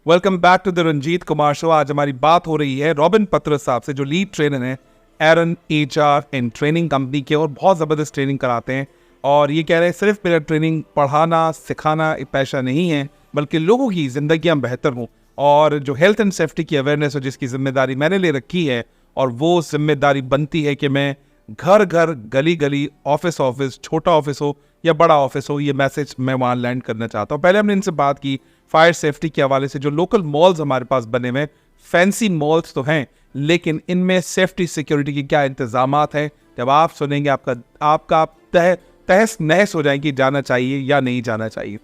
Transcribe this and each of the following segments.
Welcome back to the Ranjit Kumar show. आज हमारी बात हो रही है रॉबिन पत्रस साहब से, जो लीड ट्रेनर हैं एरन एचआर एंड ट्रेनिंग कंपनी के, और बहुत ज़बरदस्त ट्रेनिंग कराते हैं। और ये कह रहे हैं सिर्फ मेरा ट्रेनिंग पढ़ाना सिखाना एक पेशा नहीं है, बल्कि लोगों की ज़िंदगियाँ बेहतर हों, और जो हेल्थ एंड सेफ्टी की अवेयरनेस हो जिसकी जिम्मेदारी मैंने ले रखी है, और वो जिम्मेदारी बनती है कि मैं घर घर गली गली ऑफिस ऑफिस, छोटा ऑफिस हो या बड़ा ऑफिस हो, ये मैसेज मैं वहाँ लैंड करना चाहता हूँ। पहले हमने इनसे बात की फायर सेफ्टी के हवाले से। जो लोकल मॉल्स हमारे पास बने हुए, फैंसी मॉल्स तो हैं, लेकिन इनमें सेफ्टी सिक्योरिटी की क्या इंतजामात हैं, जब आप सुनेंगे आपका तहस नहस हो जाएगी, जाना चाहिए या नहीं जाना चाहिए।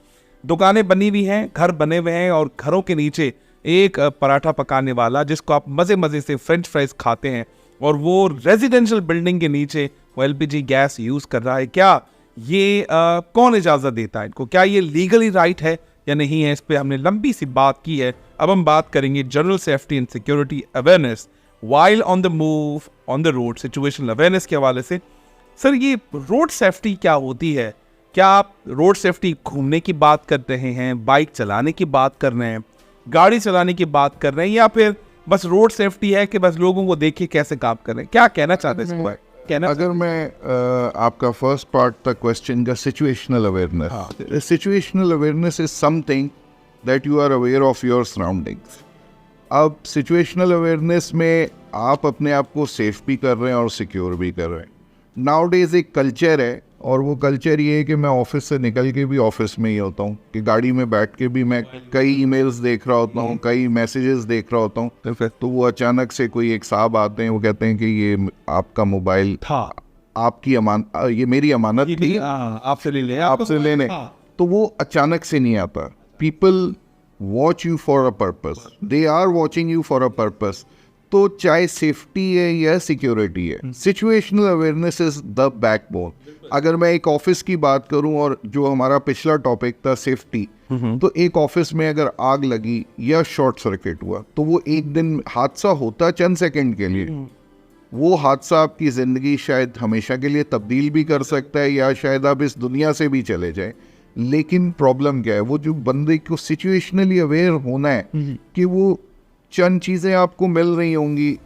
दुकानें बनी हुई हैं, घर बने हुए हैं, और घरों के नीचे एक पराठा पकाने वाला जिसको आप मज़े मज़े से फ्रेंच फ्राइज खाते हैं, और वो रेजिडेंशियल बिल्डिंग के नीचे वो एलपीजी गैस यूज़ कर रहा है। क्या ये कौन इजाज़त देता है इनको? क्या ये लीगली राइट है या नहीं है? इस पर हमने लंबी सी बात की है। अब हम बात करेंगे general safety and security awareness while on the move on the road, situational awareness के हवाले से। सर, ये रोड सेफ्टी क्या होती है? क्या आप रोड सेफ्टी घूमने की बात कर रहे हैं, बाइक चलाने की बात कर रहे हैं, गाड़ी चलाने की बात कर रहे हैं, या फिर बस रोड सेफ्टी है कि बस लोगों को देखिए कैसे काम कर रहे हैं? क्या कहना चाहते हैं इसको? अगर मैं आपका फर्स्ट पार्ट तक क्वेश्चन का situational awareness, situational awareness is something that you are aware of your surroundings. अब सिचुएशनल अवेयरनेस में आप अपने आप को सेफ भी कर रहे हैं और सिक्योर भी कर रहे हैं। नाउडेज एक कल्चर है, और वो कल्चर ये है कि मैं ऑफिस से निकल के भी ऑफिस में ही होता हूँ, कि गाड़ी में बैठ के भी मैं कई ईमेल्स देख रहा होता हूँ, कई मैसेजेस देख रहा होता हूँ, तो वो अचानक से कोई एक साहब आते हैं, वो कहते हैं कि ये आपका मोबाइल था, आपकी ये मेरी अमानत थी, आपसे लेने। तो वो अचानक से नहीं आता। People watch you for a purpose, they are watching you for a purpose. तो चाहे सेफ्टी है या सिक्योरिटी है, situational awareness is the backbone. अगर मैं एक ऑफिस की बात करूं, और जो हमारा पिछला टॉपिक था सेफ्टी, तो एक ऑफिस में अगर आग लगी या शॉर्ट सर्किट हुआ, तो वो एक दिन हादसा होता चंद सेकंड के लिए, वो हादसा आपकी ज़िंदगी शायद हमेशा के लिए तब्दील भी कर सकता है, या शायद आप इस दुनिया से भी चले जाए। लेकिन प्रॉब्लम क्या है, वो जो बंदे को सिचुएशनली अवेयर होना है कि वो चंद चीज़ें आपको मिल रही होंगी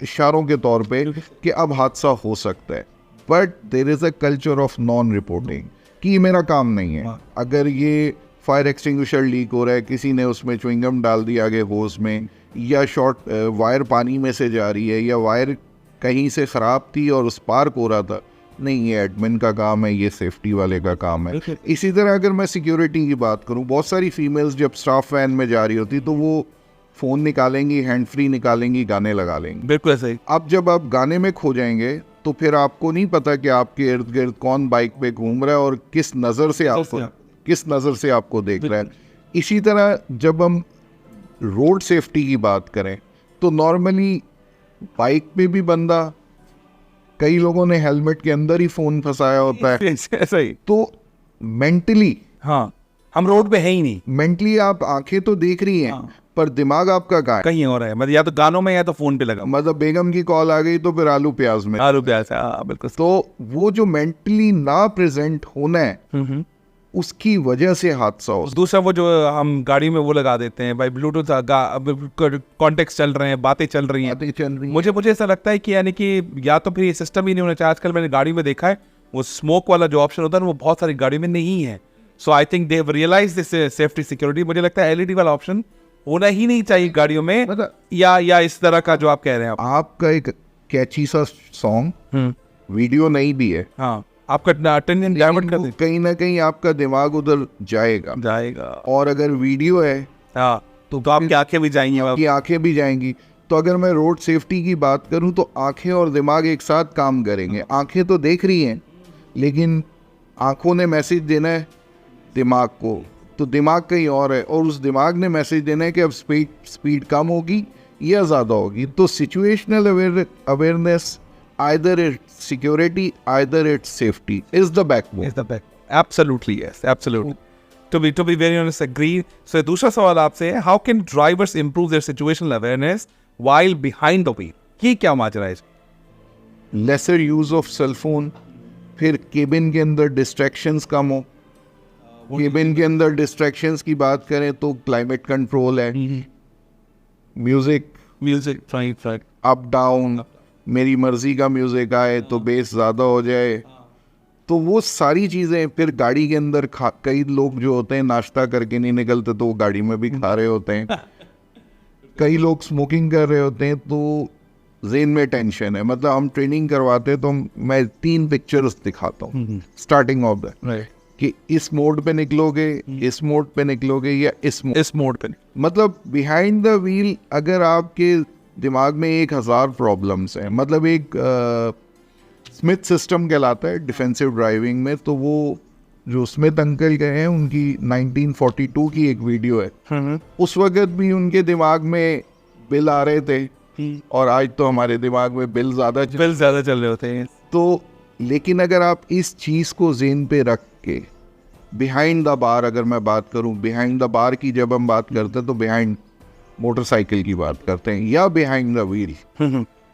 इशारों के तौर पे कि अब हादसा हो सकता है, but there is a culture of non reporting कि मेरा काम नहीं है। अगर ये फायर एक्सटिंग्विशर लीक हो रहा है, किसी ने उसमें च्युइंगम डाल दिया आगे होज में, या शॉर्ट वायर पानी में से जा रही है, या वायर कहीं से ख़राब थी और स्पार्क हो रहा था, नहीं, ये एडमिन का काम है, ये सेफ्टी वाले का काम है। इसी तरह अगर मैं सिक्योरिटी की बात करूँ, बहुत सारी फीमेल्स जब स्टाफ वैन में जा रही होती तो वो फ़ोन निकालेंगी, हैंड फ्री निकालेंगी, गाने लगा लेंगी। बिल्कुल सही। अब जब आप गाने में खो जाएंगे तो फिर आपको नहीं पता कि आपके इर्द गिर्द कौन बाइक पे घूम रहा है और किस नज़र से आपको देख रहा है। इसी तरह जब हम रोड सेफ्टी की बात करें, तो नॉर्मली बाइक पे भी बंदा, कई लोगों ने हेलमेट के अंदर ही फ़ोन फंसाया होता है। सही। तो मेंटली, हाँ, हम रोड पे है ही नहीं। मेंटली आप आंखें तो देख रही हैं, पर दिमाग आपका कहाँ है? कहीं और है, मतलब या तो गानों में या तो फोन पे लगा। मतलब बेगम की कॉल आ गई तो फिर आलू प्याज में। बिल्कुल। तो वो जो मेंटली ना प्रेजेंट होना है, उसकी वजह से हादसा हो। दूसरा वो जो हम गाड़ी में वो लगा देते हैं भाई, ब्लूटूथ कॉन्टेक्ट चल रहे हैं, बातें चल रही हैं। मुझे ऐसा लगता है कि यानी कि या तो फिर ये सिस्टम ही नहीं होना चाहिए। आजकल मैंने गाड़ी में देखा है, वो स्मोक वाला जो ऑप्शन होता है वो बहुत सारी गाड़ी में नहीं है। So I think they have realised this safety security. मुझे लगता है एलईडी वाला ऑप्शन होना ही नहीं चाहिए गाड़ियों में, मतलब या इस तरह का जो आप कह रहे हैं। आपका एक कैची सा सॉन्ग, वीडियो नहीं भी है, हाँ, आपका अटेंशन डाइवर्ट कर दे, कहीं ना कहीं आपका दिमाग उधर जाएगा। और अगर वीडियो है, हाँ, तो आपकी आंखें भी जाएंगी, आपकी आंखें भी जाएंगी। तो अगर मैं रोड सेफ्टी की बात करूं, तो आंखें और दिमाग एक साथ काम करेंगे। आंखें तो देख रही हैं, लेकिन आंखों ने मैसेज देना है दिमाग को, तो दिमाग कहीं और है, और उस दिमाग ने मैसेज देना है कि अब स्पीड कम होगी या ज़्यादा होगी। तो situational awareness, either it's security, either it's safety, is the backbone. Absolutely, yes, absolutely. To be very honest, agree. So दूसरा सवाल आपसे है, how can drivers improve their situational awareness while behind the wheel? ये क्या माजरा है? Lesser use of cell phone, फिर cabin के अंदर distractions कम हो, केबिन के अंदर डिस्ट्रैक्शंस की बात करें तो क्लाइमेट कंट्रोल है, म्यूजिक राइट अप डाउन, मेरी मर्जी का म्यूजिक आए तो बेस ज़्यादा हो जाए, तो वो सारी चीज़ें। फिर गाड़ी के अंदर कई लोग जो होते हैं नाश्ता करके नहीं निकलते तो वो गाड़ी में भी खा रहे होते हैं, कई लोग स्मोकिंग कर रहे होते हैं, तो जेन में टेंशन है। मतलब हम ट्रेनिंग करवाते हैं तो मैं 3 पिक्चर्स दिखाता हूँ स्टार्टिंग ऑफ द राइट कि इस मोड पे निकलोगे, इस मोड पे निकलोगे या इस मोड पे मतलब बिहाइंड द व्हील अगर आपके दिमाग में 1000 प्रॉब्लम्स हैं, मतलब एक स्मिथ सिस्टम कहलाता है डिफेंसिव ड्राइविंग में, तो वो जो स्मिथ अंकल गए हैं उनकी 1942 की एक वीडियो है, उस वक्त भी उनके दिमाग में बिल आ रहे थे और आज तो हमारे दिमाग में बिल ज़्यादा चल रहे होते हैं। तो लेकिन अगर आप इस चीज़ को जेन पे रख के बिहाइंड द बार, अगर मैं बात करूं बिहाइंड द बार की, जब हम बात करते हैं तो बिहाइंड मोटरसाइकिल की बात करते हैं या बिहाइंड द व्हील,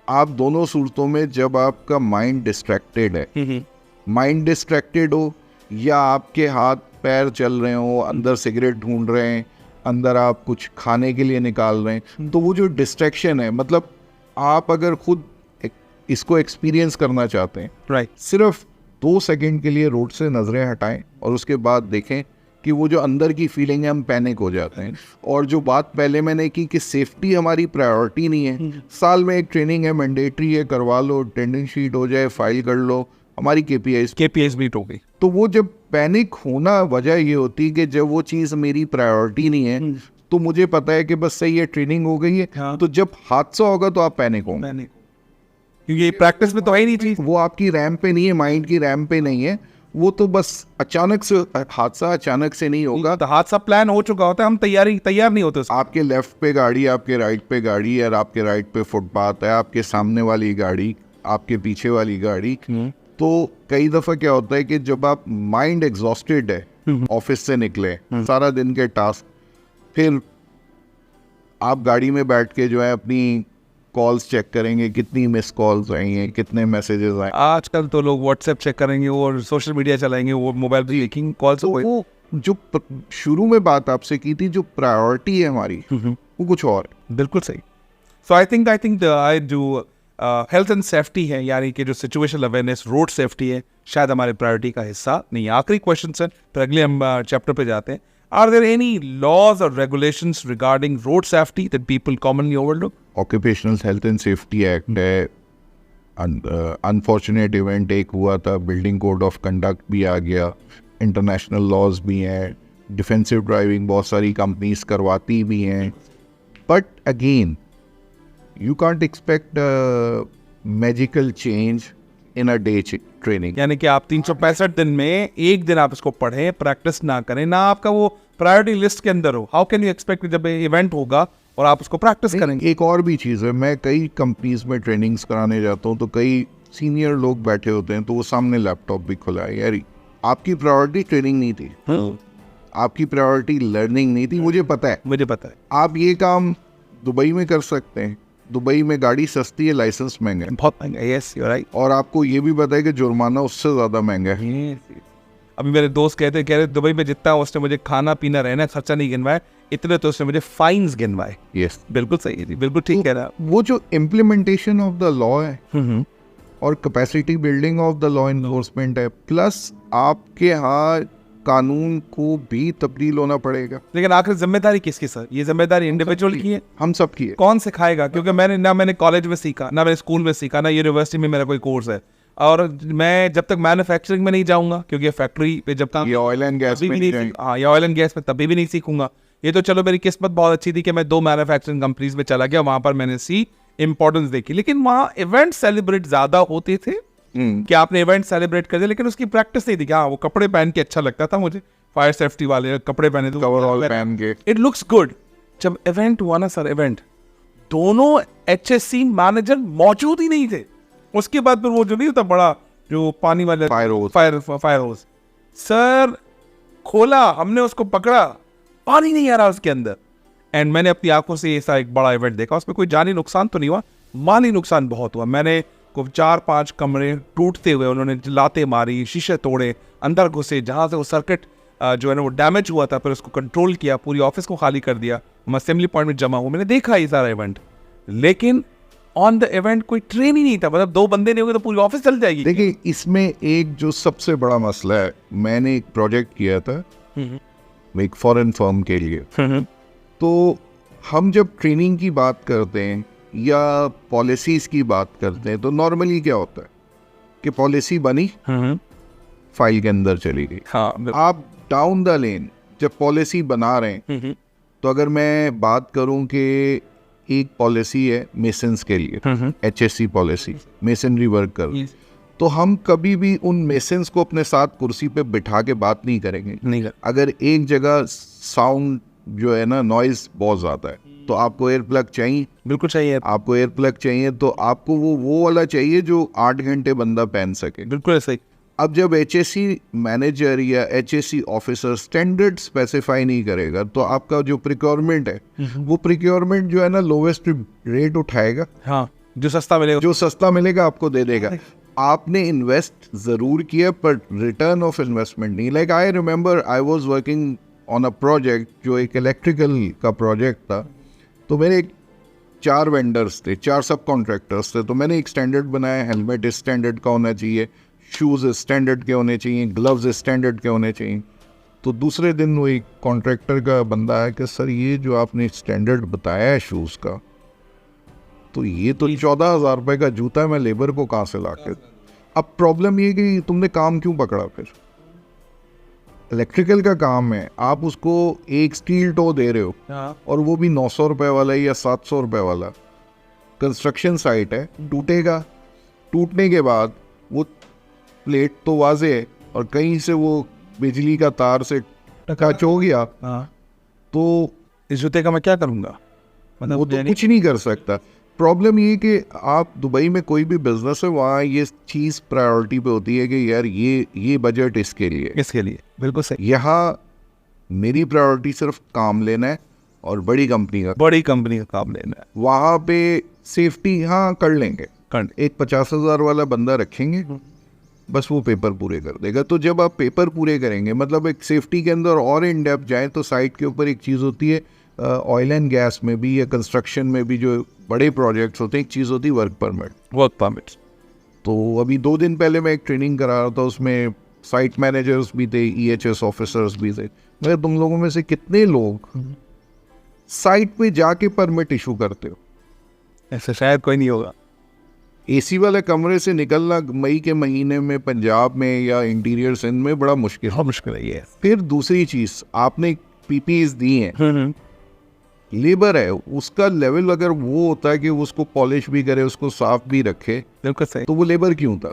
आप दोनों सूरतों में जब आपका माइंड डिस्ट्रैक्टेड है, माइंड डिस्ट्रैक्टेड हो या आपके हाथ पैर चल रहे हो, अंदर सिगरेट ढूंढ रहे हैं, अंदर आप कुछ खाने के लिए निकाल रहे हैं, तो वो जो डिस्ट्रैक्शन है, मतलब आप अगर खुद इसको एक्सपीरियंस करना चाहते हैं, राइट, सिर्फ 2 सेकंड के लिए रोड से नजरें हटाएं और उसके बाद देखें कि वो जो अंदर की फीलिंग है, हम पैनिक हो जाते हैं। और जो बात पहले मैंने की कि सेफ्टी हमारी प्रायोरिटी नहीं है, साल में एक ट्रेनिंग है, मैंडेटरी है, करवा लो, अटेंडेंस शीट हो जाए, फाइल कर लो, हमारी KPIs मीट हो गई। तो वो जब पैनिक होना वजह ये होती है कि जब वो चीज़ मेरी प्रायोरिटी नहीं है, तो मुझे पता है कि बस सही है, ट्रेनिंग हो गई है, हाँ। तो जब हादसा होगा तो आप पैनिक होंगे, क्योंकि प्रैक्टिस में तो है ही नहीं चीज। वो आपकी रैम पे नहीं है, माइंड की रैम पे नहीं है, वो तो बस अचानक से हादसा अचानक से नहीं होगा। तो हादसा प्लान हो चुका होता है, हम तैयार नहीं होते उसको। आपके लेफ्ट पे गाड़ी, आपके राइट पे गाड़ी, और आपके राइट पे फुटपाथ है, आपके सामने वाली गाड़ी, आपके पीछे वाली गाड़ी। तो कई दफ़ा क्या होता है कि जब आप माइंड एग्जॉस्टेड है, ऑफिस से निकले, सारा दिन के टास्क, फिर आप गाड़ी में बैठ के जो है अपनी कॉल्स चेक करेंगे, कितनी मिस कॉल्स आई हैं, कितने मैसेजेस आए। आजकल तो लोग व्हाट्सएप चेक करेंगे और सोशल मीडिया चलाएंगे, वो मोबाइल पे लिखेंगे कॉल्स। तो वो जो शुरू में बात आपसे की थी, जो प्रायोरिटी है हमारी, वो कुछ और है। बिल्कुल सही। सो आई थिंक जो हेल्थ एंड सेफ्टी है, यानी कि जो सिचुएशनल अवेयरनेस, रोड सेफ्टी है, शायद हमारे प्रायोरिटी का हिस्सा नहीं। आखिरी क्वेश्चन सर, फिर अगले हम चैप्टर पे जाते हैं। आर देयर एनी लॉज और regulations regarding road safety that people commonly overlook? Occupational health and safety act है, अनफॉर्चुनेट इवेंट एक हुआ था, बिल्डिंग कोड ऑफ कंडक्ट भी आ गया, इंटरनेशनल लॉज भी हैं, डिफेंसिव ड्राइविंग बहुत सारी कंपनीज करवाती भी हैं, but again you can't expect a magical change in a day training। यानी कि आप 365 दिन में एक दिन आप इसको पढ़ें, प्रैक्टिस ना करें, ना आपका वो प्रायोरिटी लिस्ट के अंदर हो, हाउ कैन यू एक्सपेक्ट जब इवेंट होगा और आप उसको प्रैक्टिस करेंगे? एक और भी चीज़ है, मैं कई कंपनीज में ट्रेनिंग्स कराने जाता हूँ तो कई सीनियर लोग बैठे होते हैं, तो वो सामने लैपटॉप भी खुला है। यार आपकी प्रायोरिटी ट्रेनिंग नहीं थी, आपकी प्रायोरिटी लर्निंग नहीं थी, मुझे पता है। आप ये काम दुबई में कर सकते हैं, दुबई में गाड़ी सस्ती है, लाइसेंस महंगा है, बहुत महंगा है। Yes, you are right. और आपको ये भी पता है कि जुर्माना उससे ज़्यादा महंगा है। अभी मेरे दोस्त कह रहे दुबई में जितना उसने मुझे खाना पीना रहना खर्चा नहीं गिनवाया, इतने तो उसने मुझे फाइन्स गिनवाए। यस, बिल्कुल सही है जी, बिल्कुल ठीक कह रहा है। वो जो इम्प्लीमेंटेशन ऑफ द लॉ है और capacity building of the law enforcement है, प्लस आपके यहाँ कानून को भी तब्दील होना पड़ेगा। लेकिन आखिर जिम्मेदारी किसकी सर? ये जिम्मेदारी इंडिविजुअल की है, हम सब की है। कौन सिखाएगा? क्योंकि मैंने कॉलेज में सीखा, ना मैंने स्कूल में सीखा, ना यूनिवर्सिटी में मेरा कोई कोर्स है, और मैं जब तक मैन्युफैक्चरिंग में नहीं जाऊंगा, क्योंकि फैक्ट्री पे जब तक ऑयल एंड गैस में, हाँ, या ऑयल एंड गैस में तभी भी नहीं सीखूंगा। ये तो चलो मेरी किस्मत बहुत अच्छी थी कि मैं 2 मैन्युफैक्चरिंग कंपनीज में चला गया, वहां पर मैंने इंपॉर्टेंस देखी। लेकिन वहाँ इवेंट सेलिब्रेट ज्यादा होते थे कि आपने इवेंट सेलिब्रेट कर दिया, लेकिन उसकी प्रैक्टिस नहीं थी। हाँ, वो कपड़े पहन के अच्छा लगता था मुझे, फायर सेफ्टी वाले कपड़े पहने तो कवरऑल पहन के इट लुक्स गुड। जब इवेंट हुआ ना सर, इवेंट, दोनों HSC मैनेजर मौजूद ही नहीं थे। उसके बाद फिर वो जो नहीं होता बड़ा जो पानी वाले फायर होस सर खोला, हमने उसको पकड़ा, पानी नहीं आ रहा उसके अंदर, एंड मैंने अपनी आंखों से ऐसा एक बड़ा इवेंट देखा। उसमें कोई जानी नुकसान तो नहीं हुआ, माली नुकसान बहुत हुआ। मैंने 4-5 कमरे टूटते हुए, उन्होंने लाते मारी, शीशे तोड़े, अंदर घुसे, जहाँ से वो सर्किट जो है ना वो डैमेज हुआ था, फिर उसको कंट्रोल किया, पूरी ऑफिस को खाली कर दिया, हम असेंबली पॉइंट में जमा हुआ, मैंने देखा ये सारा इवेंट। लेकिन ऑन द इवेंट कोई ट्रेन ही नहीं था, मतलब 2 बंदे नहीं होंगे तो पूरी ऑफिस चल जाएगी। देखिए इसमें एक जो सबसे बड़ा मसला है, मैंने एक प्रोजेक्ट किया था एक फॉरेन फर्म के लिए, तो हम जब ट्रेनिंग की बात करते हैं या पॉलिसीज की बात करते हैं तो नॉर्मली क्या होता है कि पॉलिसी बनी, फाइल के अंदर चली गई। हाँ, आप डाउन द लेन जब पॉलिसी बना रहे हैं, तो अगर मैं बात करूं कि एक पॉलिसी है मेसन्स के लिए, HSC पॉलिसी, मेसनरी वर्कर, तो हम कभी भी उन मेसन्स को अपने साथ कुर्सी पे बिठा के बात नहीं करेंगे। अगर एक जगह साउंड जो है ना, नॉइज बहुत ज़्यादा है, तो आपको एयर प्लग चाहिए, बिल्कुल चाहिए, आपको एयर प्लग चाहिए, तो आपको वो वाला चाहिए जो 8 घंटे बंदा पहन सके। बिल्कुल सही। अब जब HSC मैनेजर या HSC ऑफिसर स्टैंडर्ड स्पेसिफाई नहीं करेगा, तो आपका जो प्रिक्योरमेंट है वो प्रिक्योरमेंट जो है ना लोवेस्ट रेट उठाएगा। हाँ, जो सस्ता मिलेगा आपको दे देगा। आपने इन्वेस्ट जरूर किया पर रिटर्न ऑफ इन्वेस्टमेंट नहीं। Like I remember I was working on a project जो एक इलेक्ट्रिकल का प्रोजेक्ट था, तो मेरे 4 वेंडर्स थे, 4 सब कॉन्ट्रैक्टर्स थे, तो मैंने एक स्टैंडर्ड बनाया, हेलमेट इस स्टैंडर्ड का होना चाहिए, शूज़ स्टैंडर्ड के होने चाहिए, ग्लव्स स्टैंडर्ड के होने चाहिए। तो दूसरे दिन वो एक कॉन्ट्रैक्टर का बंदा आया कि सर ये जो आपने स्टैंडर्ड बताया है शूज़ का, तो ये तो 14,000 रुपये का जूता है, मैं लेबर को कहाँ से ला के। अब प्रॉब्लम ये कि तुमने काम क्यों पकड़ा? फिर इलेक्ट्रिकल का काम है, आप उसको एक स्टील टो दे रहे हो और वो भी 900 रुपये वाला या 700 रुपये वाला। कंस्ट्रक्शन साइट है, टूटेगा, टूटने के बाद वो प्लेट तो वाजे है और कहीं से वो बिजली का तार से टच हो गया, तो इस जूते का मैं क्या करूँगा? मतलब वो तो कुछ नहीं कर सकता। प्रॉब्लम ये कि आप दुबई में कोई भी बिजनेस है, वहाँ ये चीज़ प्रायोरिटी पे होती है कि यार ये बजट इसके लिए। बिल्कुल सही। यहाँ मेरी प्रायोरिटी सिर्फ काम लेना है और बड़ी कंपनी का काम लेना है। वहाँ पे सेफ्टी हाँ कर लेंगे, एक 50,000 वाला बंदा रखेंगे, बस वो पेपर पूरे कर देगा। तो जब आप पेपर पूरे करेंगे, मतलब एक सेफ्टी के अंदर और इन डेप्थ जाएँ, तो साइट के ऊपर एक चीज़ होती है, ऑयल एंड गैस में भी या कंस्ट्रक्शन में भी जो बड़े प्रोजेक्ट्स होते हैं, एक चीज़ होती है वर्क परमिट। तो अभी 2 दिन पहले मैं एक ट्रेनिंग करा रहा था, उसमें साइट मैनेजर्स भी थे, EHS ऑफिसर्स भी थे। मैं तुम लोगों में से कितने लोग साइट पे जाके परमिट इशू करते हो? ऐसा शायद कोई नहीं होगा। AC वाले कमरे से निकलना मई के महीने में पंजाब में या इंटीरियर सिंध में बड़ा मुश्किल है ये। फिर दूसरी चीज़, आपने PPEs दी हैं, लेबर है, उसका लेवल अगर वो होता है कि उसको पॉलिश भी करे, उसको साफ भी रखे, बिल्कुल सही, तो वो लेबर क्यों था?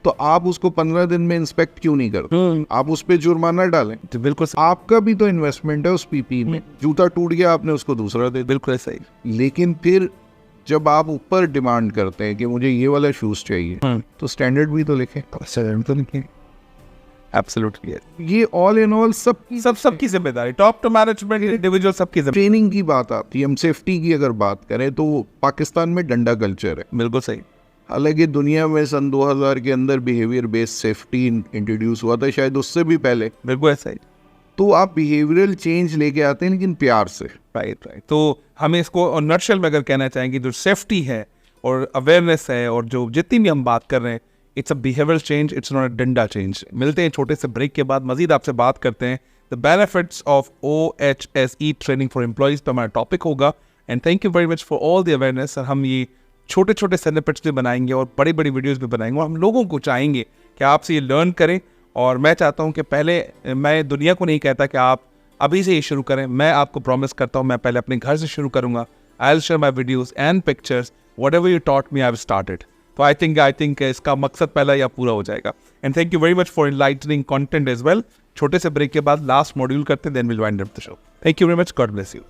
तो आप उसको 15 दिन में इंस्पेक्ट क्यों नहीं करते? आप उस पर जुर्माना डालें। तो बिल्कुल आपका भी तो इन्वेस्टमेंट है उस PPE में। जूता टूट गया, आपने उसको दूसरा दे। बिल्कुल सही। लेकिन फिर जब आप ऊपर डिमांड करते हैं कि मुझे ये वाला शूज चाहिए, तो स्टैंडर्ड भी तो लिखें। एब्सोल्युटली। ये ऑल इन ऑल सबकी जिम्मेदारी, टॉप टू मैनेजमेंट, इंडिविजुअल, सबकी जिम्मेदारी। ट्रेनिंग की बात आती है, हम सेफ्टी की अगर बात करें तो पाकिस्तान में डंडा कल्चर है। बिल्कुल सही। हालांकि दुनिया में सन 2000 के अंदर बिहेवियर बेस्ड सेफ्टी इंट्रोड्यूस हुआ था, शायद उससे भी पहले। बिल्कुल ऐसा ही। तो आप बिहेवियरल चेंज लेके आते हैं, लेकिन प्यार से। राइट। तो हमें इसको नटशेल में अगर कहना चाहेंगे, जो सेफ्टी है और अवेयरनेस है और जो जितनी भी हम बात कर रहे हैं, it's a behavioural change, it's not a डंडा चेंज। मिलते हैं छोटे से ब्रेक के बाद, मजीद आपसे बात करते हैं the benefits of OHSE training for employees पे हमारा टॉपिक होगा। And thank you very much for all the awareness. और हम ये छोटे छोटे स्निपेट्स भी बनाएंगे और बड़ी बड़ी वीडियोस भी बनाएंगे, और हम लोगों को चाहेंगे कि आपसे ये लर्न करें। और मैं चाहता हूँ कि पहले, मैं दुनिया को नहीं कहता कि आप अभी से ये शुरू करें, मैं आपको प्रॉमिस करता हूँ मैं पहले अपने घर से शुरू करूँगा। I will share my videos and pictures, what ever you taught me I have started. तो आई थिंक इसका मकसद पहला या पूरा हो जाएगा। And thank you very much for enlightening content as well. छोटे से ब्रेक के बाद लास्ट मॉड्यूल करते हैं, then will wind up the show. Thank you very much, God bless you.